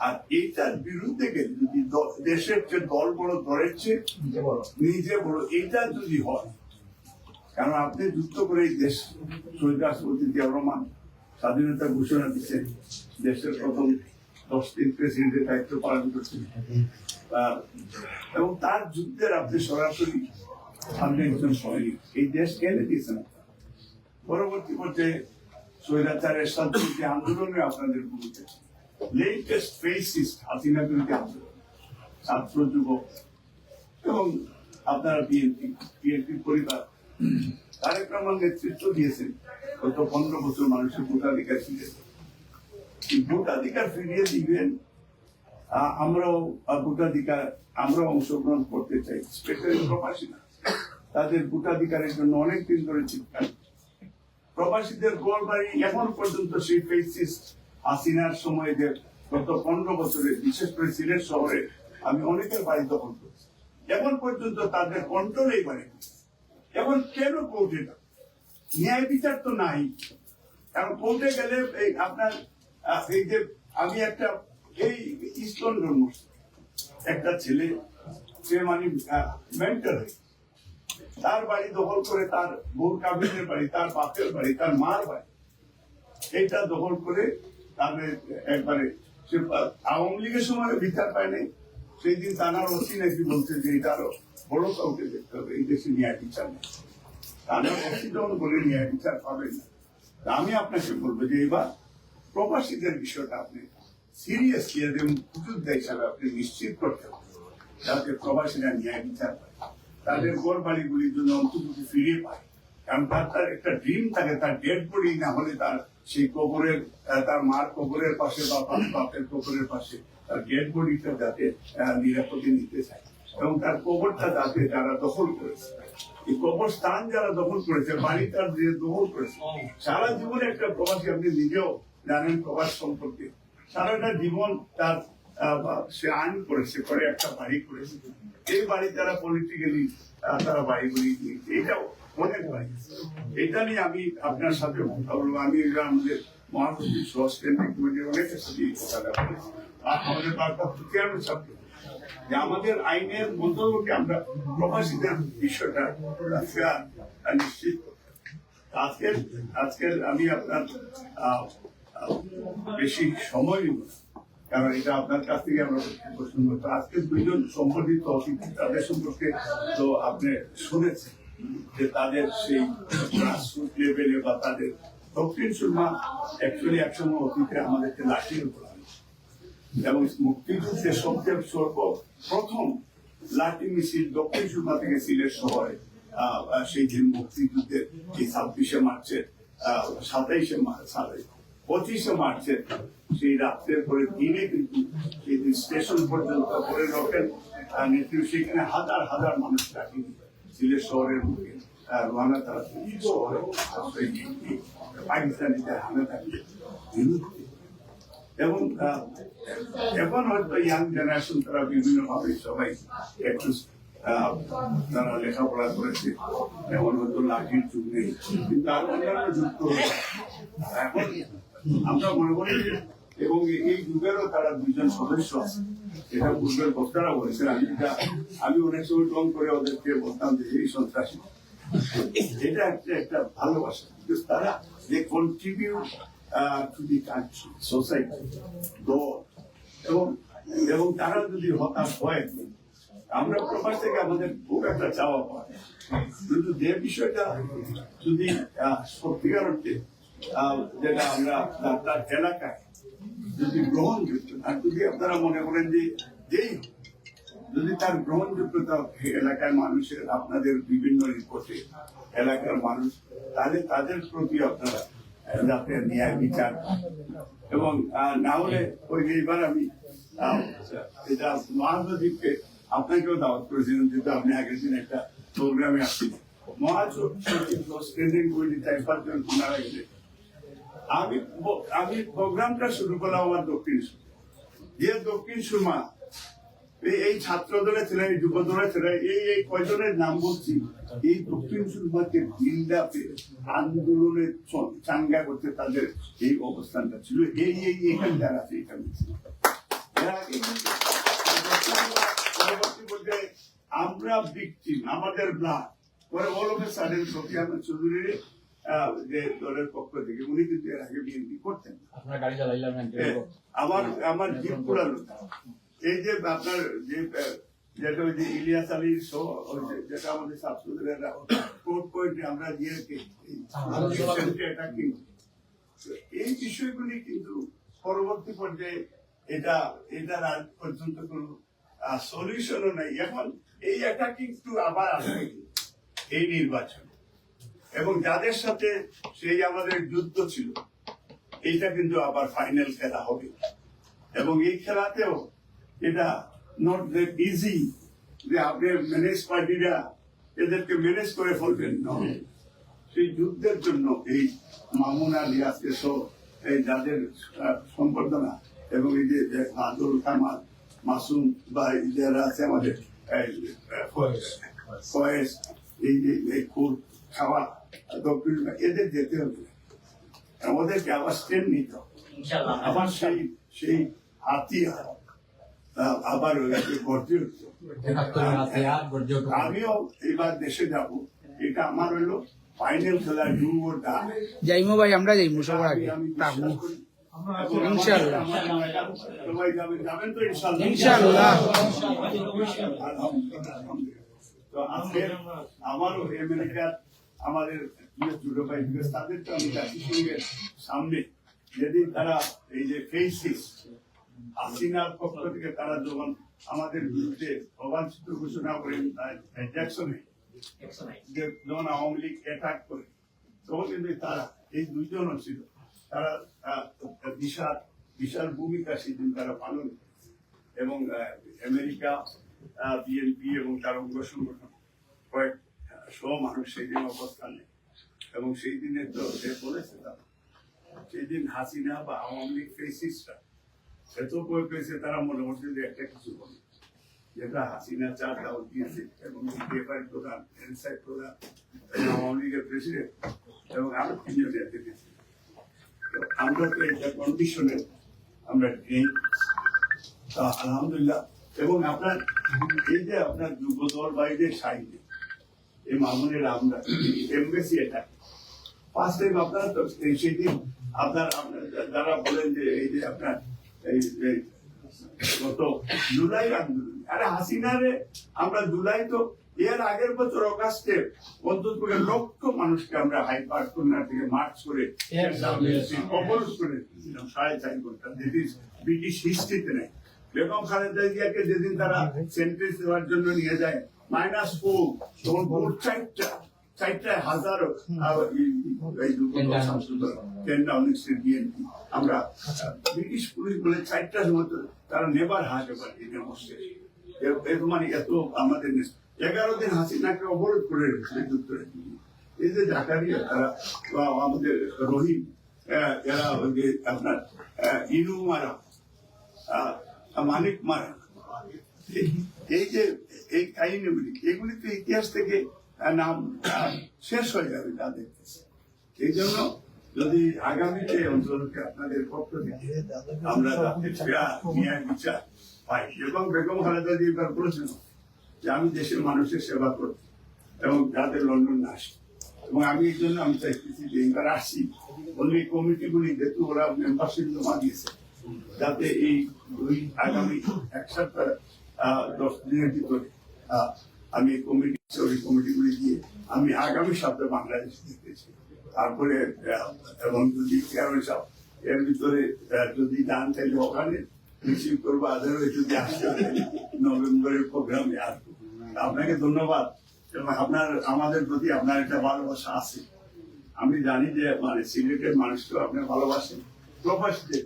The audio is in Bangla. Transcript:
আর এইটার বিরুদ্ধে গেলে যদি দেশের যে দল বড় দলের চেয়ে নিজে বড়, এইটা যদি হয়, কারণ আপনি যুদ্ধ করে এই দেশ শহীদ রাষ্ট্রপতি জিয়াউর রহমান স্বাধীনতা ঘোষণা দিচ্ছেন, দেশের প্রথম 10 দিন প্রেসিডেন্টের দায়িত্ব পালন করছেন, এবং তার যুদ্ধের আপনি সরাসরি আপনি একজন সৈনিক, এই দেশ কেনে দিয়েছেন। পরবর্তী পর্যায়ে স্বৈরাচারের সাথে আন্দোলনে আপনাদের ভূমিকা, লেটেস্ট ফেসিস্ট হাসিনা বিরোধী আন্দোলন, ছাত্র যুবক এবং আপনারা বিএনপি পরিবার তারেক রহমান নেতৃত্ব দিয়েছেন। গত 15 বছর মানুষের ভোটাধিকার ফিরিয়ে দেবেন, ভোটাধিকার ফিরিয়ে দিবেন। আমরাও ভোটাধিকার আমরাও অংশগ্রহণ করতে চাই, স্পেশালি প্রবাসীরা তাদের ভোটাধিকারের জন্য অনেকদিন ধরে চিন্তা। প্রবাসীদের ঘর বাড়ি এখন পর্যন্ত সেই ফেসিস্ট হাসিনার সময় যে গত 15 বছরে বিশেষ করে সিলেট শহরে আমি অনেকের বাড়ি দখল করেছি, এখন পর্যন্ত তাদের কন্ট্রোলেই বাড়ি। এখন কেন কোর্টে ন্যায় বিচার তো নাই, কারণ কোর্টে গেলে আপনার এই যে আমি একটা এই ইস্টন জন্ম একটা ছেলে সে মানে মেন্টাল, তার বাড়ি দখল করে তার বোর কাবিনের বাড়ি, তার বাপের বাড়ি, তার মার বাড়ি, এটা দখল করে তাদের একবারে সে আওয়ামী লীগের সময় বিচার পায়নি। সেই দিন থানার ওসি নাকি বলছে যে এটা আরো বড় কাউকে দেখতে হবে, এই দেশে ন্যায় বিচার নেই। থানার ওসি যখন বলে ন্যায় বিচার পাবেন না, আমি আপনাকে বলবো যে এবার প্রবাসীদের বিষয়টা আপনি সিরিয়াসলি যোদ্ধা হিসাবে আপনি নিশ্চিত করতে হবে যাতে প্রবাসীরা ন্যায় বিচার পায়, তাদের ঘর বাড়িগুলির জন্য অন্তর্ভুক্তি ফিরিয়ে পায়। কারণ তার একটা ড্রিম থাকে, তার ডেড বডি না হলে তার সেই কবরের, তার মার কবরের পাশে বা বাপের কবরের পাশে তার ডেড বডিটা যাতে নিরাপদে নিতে চায়, এবং তার কবরটা যাতে যারা দখল করেছে, এই কবরস্থান যারা দখল করেছে, বাড়ি তার যে দখল করেছে, সারা জীবনে একটা প্রবাসী, আপনি নিজেও জানেন প্রবাস সম্পর্কে, সারাটা জীবন তার সে আইন করেছে, করে একটা বাড়ি করেছে, এই বাড়ি তারা পলিটিক্যালি তারা বাড়িগুলি নিয়েছে, এটাও অনেক বাড়ি। এটা নিয়ে আমি আপনার সাথে কথা বলবো। আমি আমাদের মহাসচিব সহস্কেন্দ্রিক কমিটির অনেকের সাথে কথা বলেছি, আমাদের ভারপ্রাপ্ত চেয়ারম্যান সাথে, যে আমাদের আইনের মন্তব্যকে আমরা প্রবাসীদের বিষয়টা নিশ্চিত আজকের আমি আপনার বেশি সময় নিব না, কারণ এটা আপনার কাছ থেকে আমরা প্রশ্ন করতে। আজকে 2 জন সম্পাদিত অতিথি, তাদের সম্পর্কে তো আপনি শুনেছেন যে তাদের সেই গ্রাসরুট লেভেলে বা তাদের দক্ষিণ সুরমা অ্যাকচুয়ালি একসময় অতীতে আমাদেরকে লাঠির উপর, এবং মুক্তিযুদ্ধের সবচেয়ে প্রথম লাঠি মিছিল দক্ষিণ সুরমা থেকে সিলেট শহরে সেই দিন মুক্তিযুদ্ধের এই 26শে মার্চের 25শে মার্চের সেই রাত্রের পরে দিনে কিন্তু সেই স্টেশন পর্যন্ত করে রকেন নেতৃত্ব, সেখানে হাজার হাজার মানুষ লাঠি সিলেট শহরের মুখে রওনা তারা শহরে পাকিস্তানিদের হামলার বিরুদ্ধে। এবং এখন হয়তো ইয়াং জেনারেশন তারা বিভিন্ন ভাবে সবাই একটু তারা লেখাপড়া করেছে, এমন হয়তো লাঠির যুগ নেই, কিন্তু আরো অন্যান্য যুক্ত এখন আমরা মনে করি। এবং এই যুগেরও তারা 2 জন সদস্য আছে, এটা পূর্বের বক্তারা বলেছেন। আমি অনেক সময় টং করে ওদেরকে বলতাম যে এই সন্ত্রাসী, এটা একটা ভালোবাসা, তারা যে contribute to the country, society, এবং তারা যদি হতাশ হয়, আমরা প্রবাস থেকে আমাদের খুব একটা চাওয়া পায়, কিন্তু যে বিষয়টা যদি সত্যিকার অর্থে যেটা আমরা তার এলাকায় যদি গ্রহণযোগ্য, আর যদি আপনারা মনে করেন যে যেই যদি তার গ্রহণযোগ্যতা এলাকার মানুষের, আপনাদের বিভিন্ন রিপোর্টে এলাকার মানুষ, তাহলে তাদের প্রতি আপনারা যাতে ন্যায় বিচার, এবং না হলে ওই এইবার আমি এটা মহাসচিবকে আপনাকেও দাওয়াত করেছিলেন, যেহেতু আপনি আগের দিন একটা প্রোগ্রামে আসছিলেন, মহাসচিব স্ট্যান্ডিং কমিটি 4-5 জন ওনারা গেলে আমি প্রোগ্রামটা শুরু করলাম আমার দক্ষিণ সুরমা, যে দক্ষিণ সুরমা এই ছাত্র দলে ছিল, এই যুব দলে ছিল, এই কয়জনের নাম বলছি, এই দক্ষিণ সুরমাকে বিল্ডাপে আন্দোলনে চাঙ্গা করতে তাদের এই অবস্থানটা ছিল, এখানে যারা আছে এখানে এর আগে কিন্তু পরবর্তী পর্যায়ে আমরা ভিকটিম, আমাদের ব্লাড পরে বলবে সাডেন শফি আহমেদ চৌধুরীর যে দলের পক্ষ থেকে উনি কিন্তু এর আগে বিএনপি করতেন। আমার জিপ পুরানো এই যে আপনার যে যেটা ওই যে ইলিয়াস আলীর শো যেটা আমাদের ছাত্রদের কোর্ট পয়েন্টে আমরা দিয়ে এই বিষয়গুলি কিন্তু পরবর্তী পর্যায়ে এটার আজ পর্যন্ত কোন সলিউশনও নাই। এখন এই অ্যাটাকিং টু আবার আসবে এই নির্বাচন এবং যাদের সাথে সেই আমাদের যুদ্ধ ছিল এইটা কিন্তু আবার ফাইনাল খেলা হবে এবং এই খেলাতেও এটা নট দ্যাট ইজি যে আপনি ম্যানেজ পার্টিরা এদেরকে ম্যানেজ করে ফেলবেন না। সেই যুদ্ধের জন্য এই মামুন আলী আজকে এই যাদের সম্বর্ধনা এবং এই যে আদুল কামাল মাসুম বা যারা আছে আমাদের ফয়েজ এই যে খুব খাওয়া এদের যেতে হবে আমাদেরকে আবার স্ট্যান্ড নিতে হবে আবার সেই হাতিয়ার আবার গড়তে উঠছে। আমিও এবার দেশে যাব, এটা আমার হইলো ফাইনাল খেলা ডু ওর ডাই। যাইমো ভাই, আমরা যাইমো সবার আগে থাকবো ইনশাআল্লাহ। সবাই যাবেন তো ইনশাআল্লাহ। ইনশাআল্লাহ। তো আজকে আমারও আমেরিকার আমাদের ছোট ভাই তাদের তো আমি জাতিসংঘের সামনে যেদিন তারা এই যে ফেসিস হাসিনার পক্ষ থেকে তারা যখন আমাদের বিরুদ্ধে অবাঞ্ছিত ঘোষণা করেন জ্যাকসনে যখন আওয়ামী লীগ অ্যাটাক করে তখন কিন্তু তারা এই দুইজনও ছিল, তারা বিশাল ভূমিকা সেদিন তারা পালন করেছে এবং আমেরিকা বিএনপি এবং তার অঙ্গ সংগঠন কয়েক মানুষ সেই দিন অবস্থান নেই এবং সেই দিনে তো সে বলেছে তারা সেই দিন হাসিনা বা আওয়ামী লীগ ফেসিসরা এত বই পেয়েছে তারা মনে করছে যে একটা কিছু বলে যেটা হাসিনা চার দাওয়াত দিয়েছে এবং প্রধান এনসাইড প্রধান আওয়ামী লীগের প্রেসিডেন্ট এবং আরো তিনজন এতে গেছে। আমরা তো এটা কন্ডিশনে আমরা নেই আলহামদুলিল্লাহ। এবং আপনার এই যে আপনার যুব দল বা এই যে সাইডে এই মামুনের আমরা এমবেসি এটা ফার্স্ট টাইম আপনারা তো সেদিন আপনার যারা বলেন যে এই যে আপনার এই গত জুলাই আন্দোলন, আরে হাসিনারে আমরা জুলাই তো এর আগের বছর অগাস্টে অন্তত লক্ষ মানুষকে আমরা হাই পার্ক কর্নার থেকে মার্চ করে অবরোধ করে দিয়েছিলাম 4.5 ঘন্টা। ব্রিটিশ হিস্ট্রিতে নেই। বেগম খালেদা জিয়াকে যেদিন তারা সেন্টেন্স দেওয়ার জন্য নিয়ে যায় -4 তখন ভোট 4টায় হাজারো আমরা ব্রিটিশ পুলিশ বলে 4টার সময় তারা নেবার হাতে পারে এটা বসে মানে এত আমাদের 11 দিন হাসিনাকে অবরোধ করে রেখেছে যুদ্ধের। এই যে জাকারিয়া তারা আমাদের রহিম এরা যে আপনার ইনু মারা মানিক মারা এই যে এই কাহিনীগুলি এগুলি তো ইতিহাস থেকে নাম শেষ হয়ে যাবে যা দেখতেছে। এই জন্য যদি আগামীতে অঞ্চলকে আপনাদের পক্ষ থেকে আমরা ন্যায় বিচার পাই এবং বেগম খালেদা জিয়া এবার বলেছেন যে আমি দেশের মানুষের সেবা করছি এবং যাদের লন্ডন আসি এবং আমি এই জন্য আমি চাইতেছি যে এবার আসি অন্য কমিটিগুলি যেহেতু ওরা মেম্বারশিপ জমা দিয়েছে যাতে এই আগামী 1 সপ্তাহ 10 দিনের ভিতরে আমি কমিটিগুলি দিয়ে আমি আগামী সপ্তাহে বাংলাদেশে যেতেছি। তারপরে এবং যদি এর ভিতরে যদি যান চাইলে ওখানে রিসিভ করবো, আদারওয়াইজ যদি আসতে নভেম্বরের প্রোগ্রামে আসবো। আপনাকে ধন্যবাদ এবং আমাদের প্রতি আপনার একটা ভালোবাসা আছে। আমি জানি যে মানে সিলেটের মানুষকেও আপনার ভালোবাসেন, প্রবাসীদের